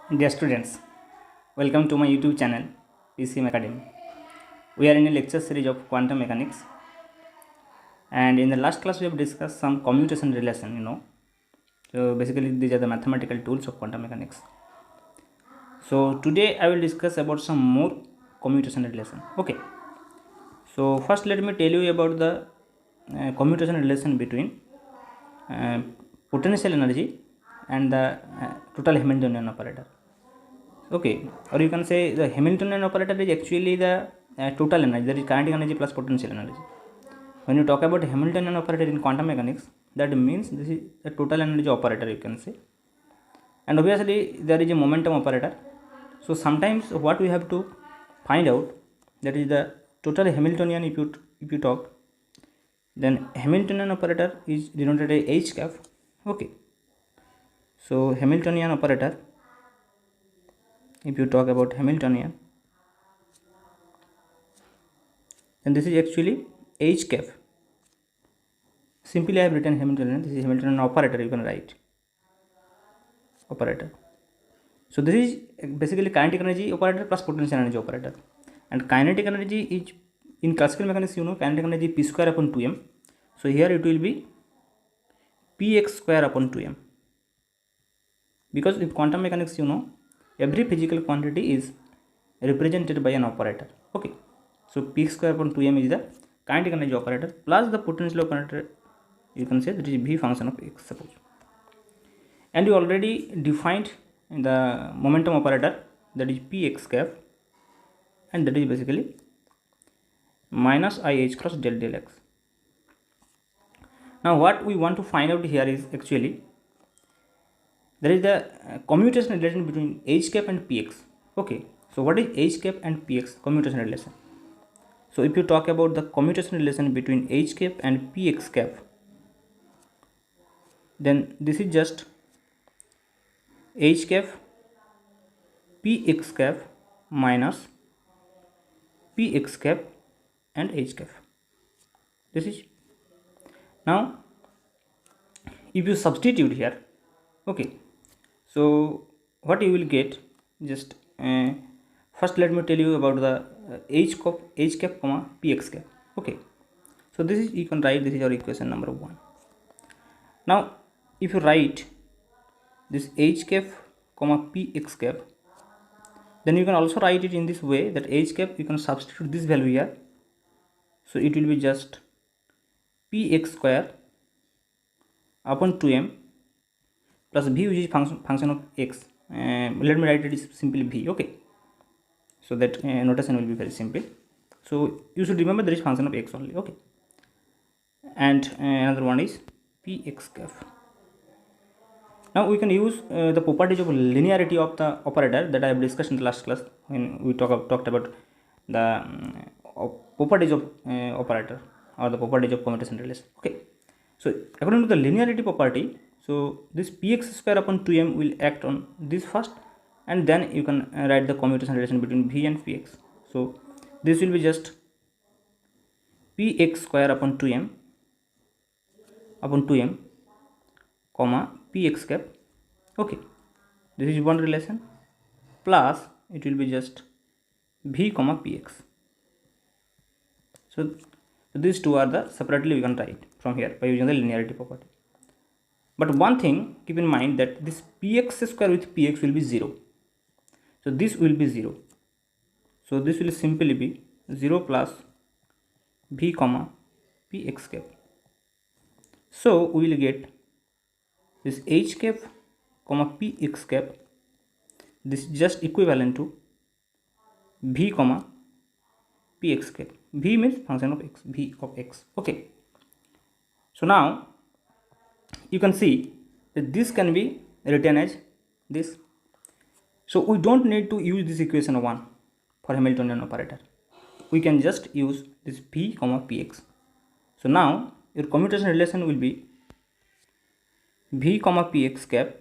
Dear students, welcome to my YouTube channel PCM Academy. We are in a lecture series of quantum mechanics, and in the last class we have discussed some commutation relation. So basically these are the mathematical tools of quantum mechanics. So today I will discuss about some more commutation relation. Okay. So first let me tell you about the commutation relation between uh, potential energy and the total Hamiltonian operator. Okay, or you can say the Hamiltonian operator is actually the total energy, that is kinetic energy plus potential energy. When you talk about Hamiltonian operator in quantum mechanics, that means this is the total energy operator, you can say. And obviously there is a momentum operator. So sometimes what we have to find out, that is the total Hamiltonian. If you talk, then Hamiltonian operator is denoted as H cap. Okay, so Hamiltonian operator, if you talk about Hamiltonian, then this is actually H cap. Simply I have written Hamiltonian. This is Hamiltonian operator, you can write operator. So this is basically kinetic energy operator plus potential energy operator. And kinetic energy is, in classical mechanics, kinetic energy p square upon 2m. So here it will be px square upon 2m. Because in quantum mechanics, every physical quantity is represented by an operator. Okay. So p square upon 2m is the kinetic energy operator plus the potential operator, you can say that is v function of x, suppose. And you already defined the momentum operator, that is px cap, and that is basically minus ih cross del x. Now what we want to find out here is actually there is the commutation relation between h cap and px. Okay, so what is h cap and px commutation relation? So if you talk about the commutation relation between h cap and px cap, then this is just h cap px cap minus px cap and h cap. This is, now if you substitute here, okay, so what you will get, just first let me tell you about the h cap comma px cap. Okay, so this is, you can write, this is your equation number 1. Now if you write this h cap comma px cap, then you can also write it in this way, that h cap you can substitute this value here, so it will be just px square upon 2m plus v, which is function of x. Let me write it is simply v. Okay, so that notation will be very simple. So you should remember there is function of x only. Okay, and another one is px cap. Now we can use the properties of linearity of the operator that I have discussed in the last class when we talked about the properties of operator, or the properties of commutation relation. Okay, so according to the linearity property, so this px square upon 2m will act on this first, and then you can write the commutation relation between v and px. So this will be just px square upon 2m comma px cap. Okay, this is one relation, plus it will be just v comma px. So these two are the separately we can write from here by using the linearity property. But one thing, keep in mind that this px square with px will be 0. So this will be 0. So this will simply be 0 plus v comma px cap. So we will get this h cap comma px cap. This is just equivalent to v comma px cap. V means function of x, v of x. Okay, so now you can see that this can be written as this. So we don't need to use this equation 1 for Hamiltonian operator. We can just use this v comma px. So now your commutation relation will be v comma px cap,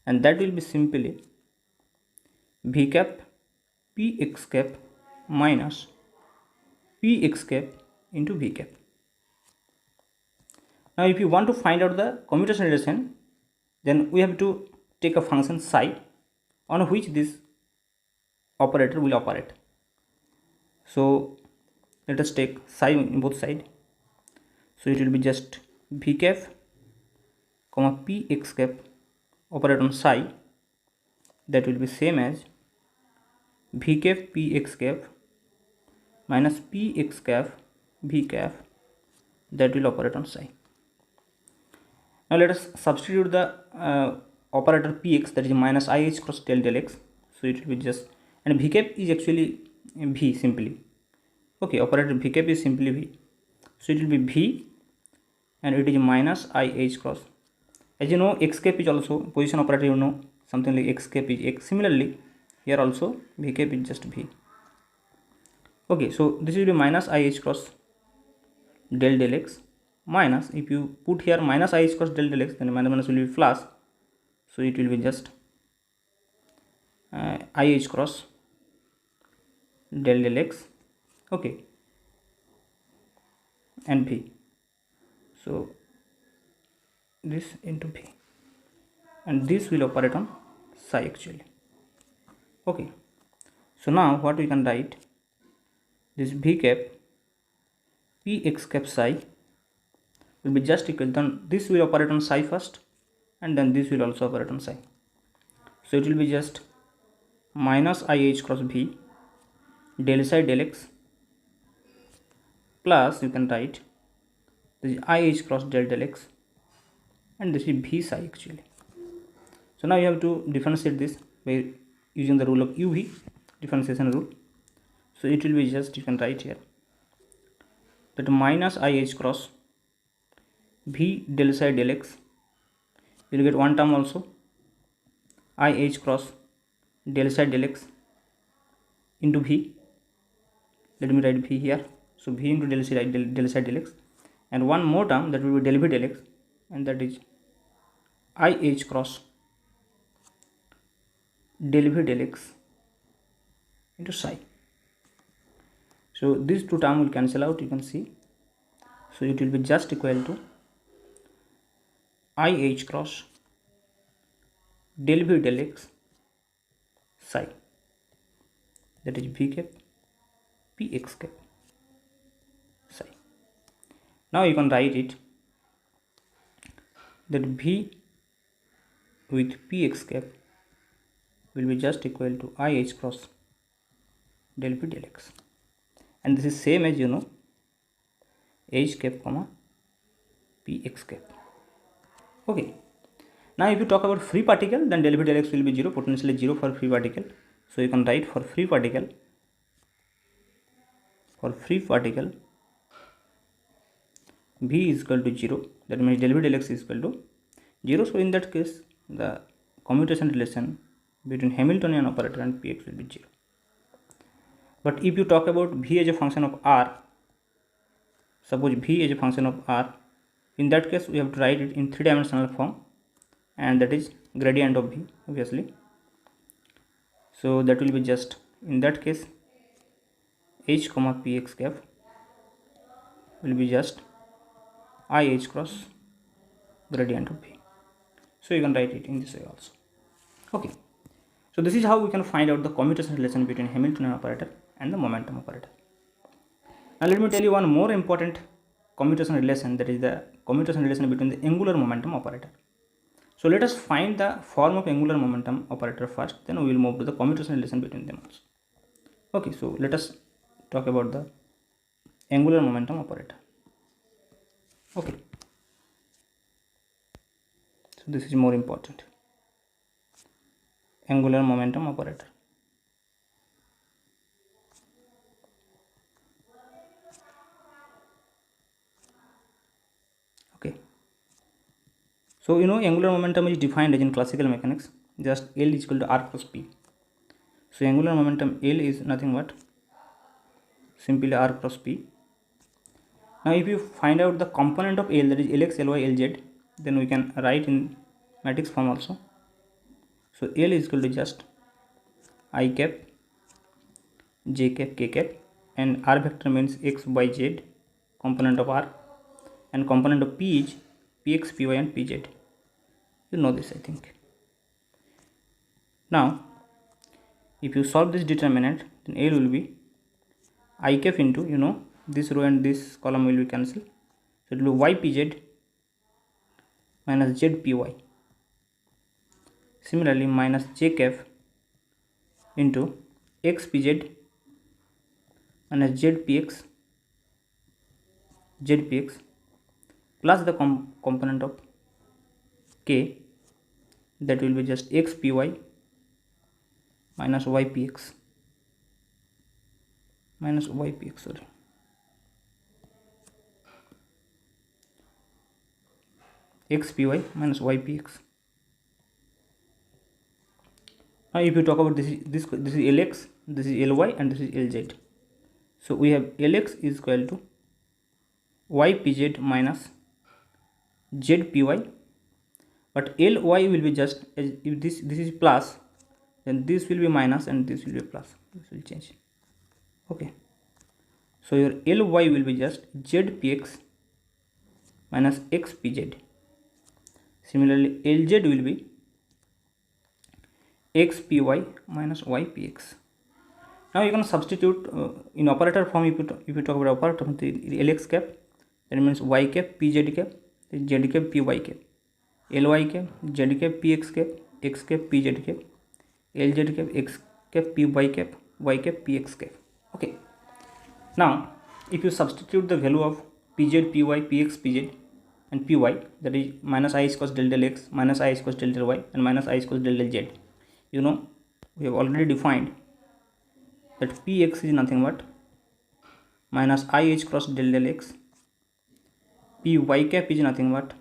and that will be simply v cap px cap minus px cap into v cap. Now if you want to find out the commutation relation, then we have to take a function psi. on which this operator will operate. So let us take psi in both sides. So it will be just v cap comma p x cap operate on psi, that will be same as v cap p x cap minus p x cap v cap, that will operate on psi. Now let us substitute the operator px, that is minus ih cross del x. So it will be just, and v cap is actually v simply. Okay, operator v cap is simply v. So it will be v and it is minus ih cross. As you know, x cap is also position operator, you know, something like x cap is x. Similarly, here also v cap is just v. Okay, so this will be minus ih cross del x minus, if you put here minus ih cross del x, then minus will be plus. So it will be just ih cross del x, okay, and v. So this into v, and this will operate on psi actually. Okay, so now what we can write, this v cap p x cap psi will be just equal, then this will operate on psi first and then this will also operate on psi. So it will be just minus ih cross v del psi del x plus, you can write this is ih cross del x, and this is v psi actually. So now you have to differentiate this by using the rule of uv, differentiation rule. So it will be just, you can write here that minus ih cross v del psi del x, you will get one term also, ih cross del psi del x into v, let me write v here. So v into del psi del x, and one more term that will be del v del x, and that is ih cross del v del x into psi. So these two terms will cancel out, you can see. So it will be just equal to ih cross del v del x psi, that is v cap p x cap psi. Now you can write it that v with px cap will be just equal to ih cross del v del x, and this is same as, you know, h cap comma px cap. Okay, now if you talk about free particle, then del v del x will be 0, potentially 0 for free particle. So you can write for free particle v is equal to 0, that means del v del x is equal to 0. So in that case, the commutation relation between Hamiltonian operator and px will be 0. But if you talk about v as a function of r, suppose v is a function of r, in that case we have to write it in three-dimensional form, and that is gradient of v obviously. So that will be just, in that case, h comma px cap will be just ih cross gradient of v. So you can write it in this way also. Okay, so this is how we can find out the commutation relation between Hamiltonian operator and the momentum operator. Now let me tell you one more important commutation relation, that is the commutation relation between the angular momentum operator. So let us find the form of angular momentum operator first, then we will move to the commutation relation between them also. Okay, so let us talk about the angular momentum operator. Okay, so this is more important, angular momentum operator. Okay, so you know, angular momentum is defined as in classical mechanics, just L is equal to r cross p. So angular momentum L is nothing but simply r cross p. Now if you find out the component of L, that is Lx, Ly, Lz, then we can write in matrix form also. So L is equal to just I cap, j cap, k cap, and r vector means x, y, z, component of r, and component of p is px, py, and pz. You know this, I think. Now if you solve this determinant, then L will be I cap into, this row and this column will be cancelled, so it will be ypz minus zpy. Similarly, minus j cap into xpz minus zpx plus the component of k, that will be just xpy minus ypx xpy minus ypx. Now if you talk about this is Lx, this is Ly, and this is Lz. So we have Lx is equal to ypz minus zpy, but Ly will be just, as if this is plus, then this will be minus and this will be plus. This will change. Okay. So your Ly will be just zpx minus xpz. Similarly, Lz will be xpy minus ypx. Now you can substitute in operator form. If you talk about operator form, the Lx cap, that means y cap pz cap, z cap py cap, ly cap z cap px cap, x cap pz cap, lz cap x cap py cap, y cap px cap. Okay. Now if you substitute the value of pz, py, px, pz and py, that is minus I cos del del x, minus I cos del del y, and minus I cos del del z, we have already defined that px is nothing but minus I cross del del x, py cap is nothing but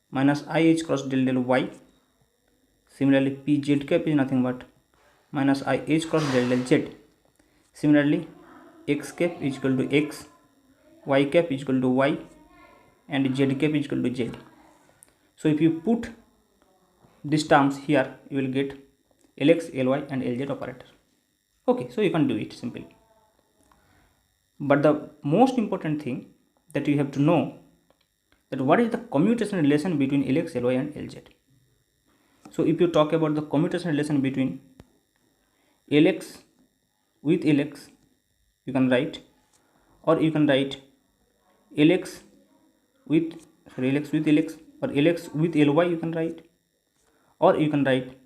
minus I cross del del y. Similarly, pz cap is nothing but minus I cross del del z. Similarly, x cap is equal to x, y cap is equal to y, and z cap is equal to z. So if you put these terms here, you will get Lx, Ly, and Lz operator. Okay, so you can do it simply. But the most important thing that you have to know, that what is the commutation relation between Lx, Ly, and Lz. So if you talk about the commutation relation between Lx with Lx, you can write, or you can write Lx with Lx, or Lx with Ly, you can write, or you can write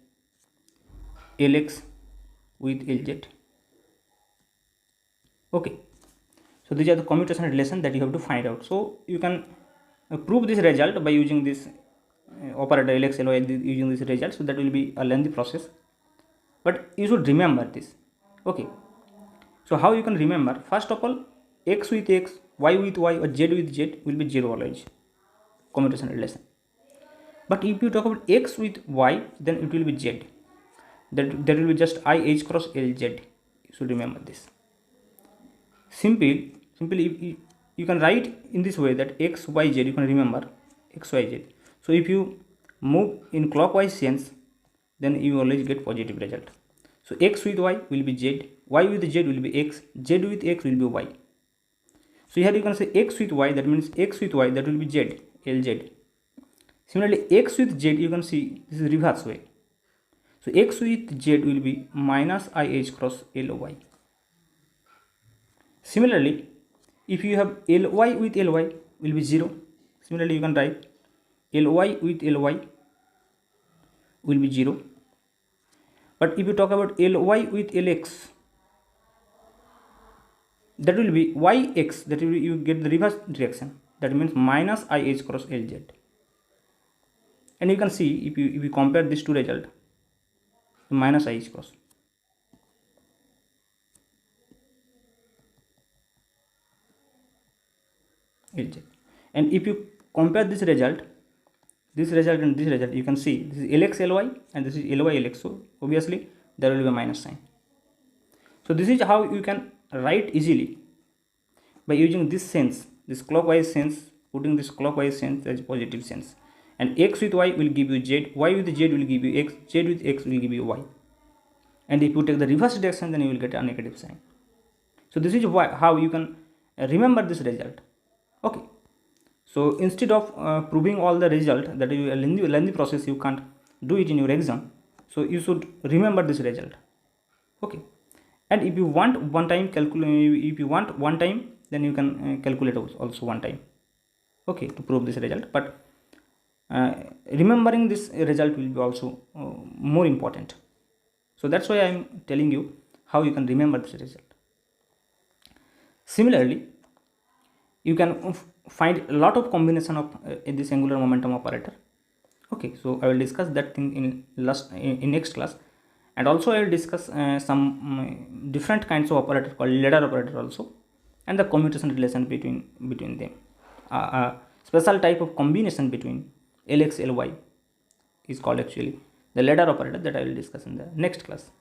Lx with Lz. Okay, so these are the commutation relation that you have to find out. So you can prove this result by using this operator Lx, Ly, using this result. So that will be a lengthy process, but you should remember this. Okay, so how you can remember? First of all, x with x, y with y, or z with z will be zero always, commutation relation. But if you talk about x with y, then it will be z. That will be just I cross Lz. You should remember this. Simply you can write in this way, that x, y, z, you can remember x, y, z. So if you move in clockwise sense, then you always get positive result. So x with y will be z, y with z will be x, z with x will be y. So here you can say x with y, that means x with y, that will be z, Lz. Similarly, x with z, you can see this is reverse way. So x with z will be minus I cross Ly. Similarly, if you have Ly with Ly will be 0. Similarly, you can write Ly with Ly will be 0. But if you talk about Ly with Lx, that will be yx, that will be, you get the reverse direction, that means minus I cross Lz. And you can see, if you compare these two results, minus I cross. Lz. And if you compare this result and this result, you can see this is Lx, Ly, and this is Ly, Lx. So obviously there will be a minus sign. So this is how you can write easily, by using this sense, this clockwise sense, putting this clockwise sense as positive sense. And x with y will give you z, y with z will give you x, z with x will give you y. And if you take the reverse direction, then you will get a negative sign. So this is how you can remember this result. Okay, so instead of proving all the result, that is a lengthy process, you can't do it in your exam. So you should remember this result. Okay, and if you want one time then you can calculate also one time, okay, to prove this result. But remembering this result will be also more important. So that's why I am telling you how you can remember this result. Similarly, you can find a lot of combination of this angular momentum operator. Okay, so I will discuss that thing in next class, and also I will discuss some different kinds of operator called ladder operator also, and the commutation relation between them. Special type of combination between Lx Ly is called actually the ladder operator, that I will discuss in the next class.